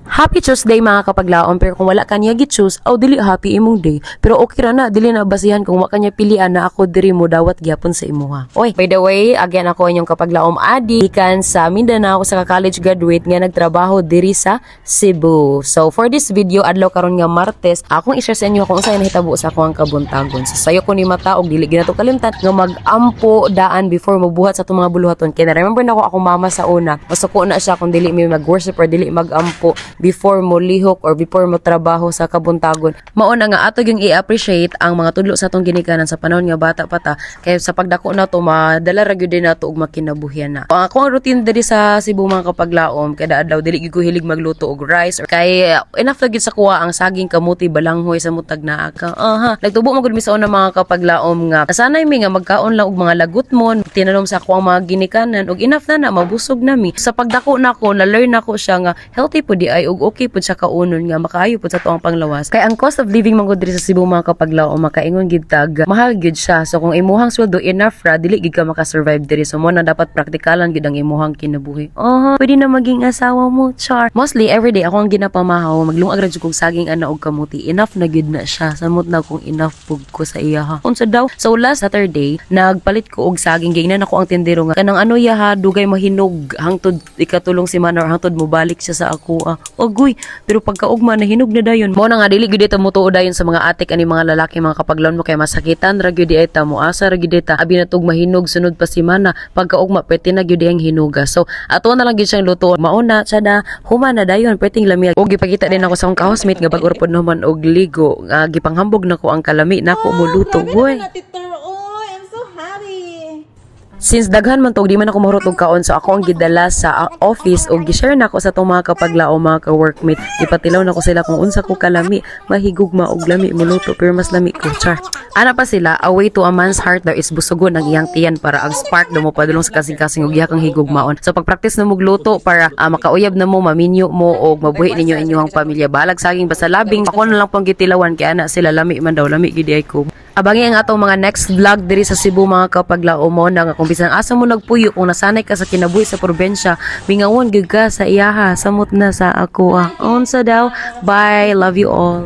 Happy Tuesday mga kapaglaom, pero kung wala kanya gi-choose, aw dili happy imong day. Pero okay ra na, dili na basihan kung wala kanya pilian na ako diri mo dawat gyapon sa imuha. Oy, by the way, again ako inyong kapaglaom Adi, ikan sa Mindanao sa college graduate nga nagtrabaho diri sa Cebu. So for this video, adlaw karon nga Martes, akong i-share sa inyo kung unsay nahitabo sa akong kabuntagon. So sayo ko ni mata og dili ginato kalimtan nga mag-ampo daan before mabuhat sa itong mga buluhaton. Kaya remember na ako akong mama sa una, masuko na siya kung dili may mag-worship or dili mag-ampo before mo lihok or before mo trabaho sa kabuntagon. Mauna nga ato yung i-appreciate ang mga tudlo sa atong ginikanan sa panahon nga bata pa ta, kay sa pagdako na to madala ra gyud din nato og makinabuhian na. Ang akong routine diri sa Cebu mga kapaglaom, kada adlaw dili gyud ko hilig magluto og rice or kay enough ra gyud sa kuha ang saging kamuti balanghoy sa mutag naa ka. Nagtubo man gud mi sa una mga kapaglaom nga nasanay mi nga magkaon lang og mga lagutmon, tinanom sa ako ang mga ginikanan og enough na mabusog nami. Sa pagdako nako na learn nako siya nga healthy pud di ay ug okay pud sa kaunon nga makaayo pud sa tuang panglawas. Kay ang cost of living man gud diri sa Cebu mga kapaglaom makaingon gid tag mahal gid siya. So kung imuhang sweldo enough ra dili gid ka maka-survive diri. So mo na dapat praktikalan gid ang imuhang kinabuhi. Pwede na maging asawa mo, char. Mostly everyday ako ang ginapamahaw, maglungag ra jud kog saging ana og kamuti. Enough na gid na siya. Samot na kung enough pug ko sa iya ha. Unsa daw? So last Saturday nagpalit ko og saging gingnan ako ang tindero nga kanang ano ya ha dugay mahinog hangtod ikatulong si Manor hangtod mo balik siya sa ako. Ogoy, pero pagkaugma na hinog na dayon. Mo na nga dili gyud ta mutuo dayon sa mga atik ani mga lalaki mga kapaglawon mo kay masakitan ra gyud ta mo asa ra gyud ta abi na tug mahinog sunod pa si mana pagkaugma pwede na gyud ang hinuga. So ato na lang gyud siyang luto. Mauna siya na human na dayon pwedeng lami. Og gipakita din ako sa akong housemate nga bag-or pod naman og ligo nga gipanghambog nako ang kalami nako mo luto. Boy. Since daghan man tog di man ako mahurot og kaon so ako ang gidala sa office og gi-share nako sa tong mga kapaglaom mga ka-workmate. Ipatilaw nako sila kung unsa ko kalami, mahigugma og lami muluto pero mas lami ko char. Ana pa sila, a way to a man's heart there is busugon ang iyang tiyan para ang spark do mo padulong sa kasing-kasing og iyang higugmaon. So pag-practice na mo luto para makauyab na mo, maminyo mo og mabuhi ninyo inyong pamilya. Balag saging basta labing ako na lang pang gitilawan kay ana sila lami man daw lami gid ay ko. Abangi ang atong mga next vlog diri sa Cebu mga kapaglaom mo na nga kung bisan asa mo nagpuyo kung nasanay ka sa kinabuhi sa probinsya mingawon gyud ka sa iyaha samot na sa ako unsa daw. Bye, love you all.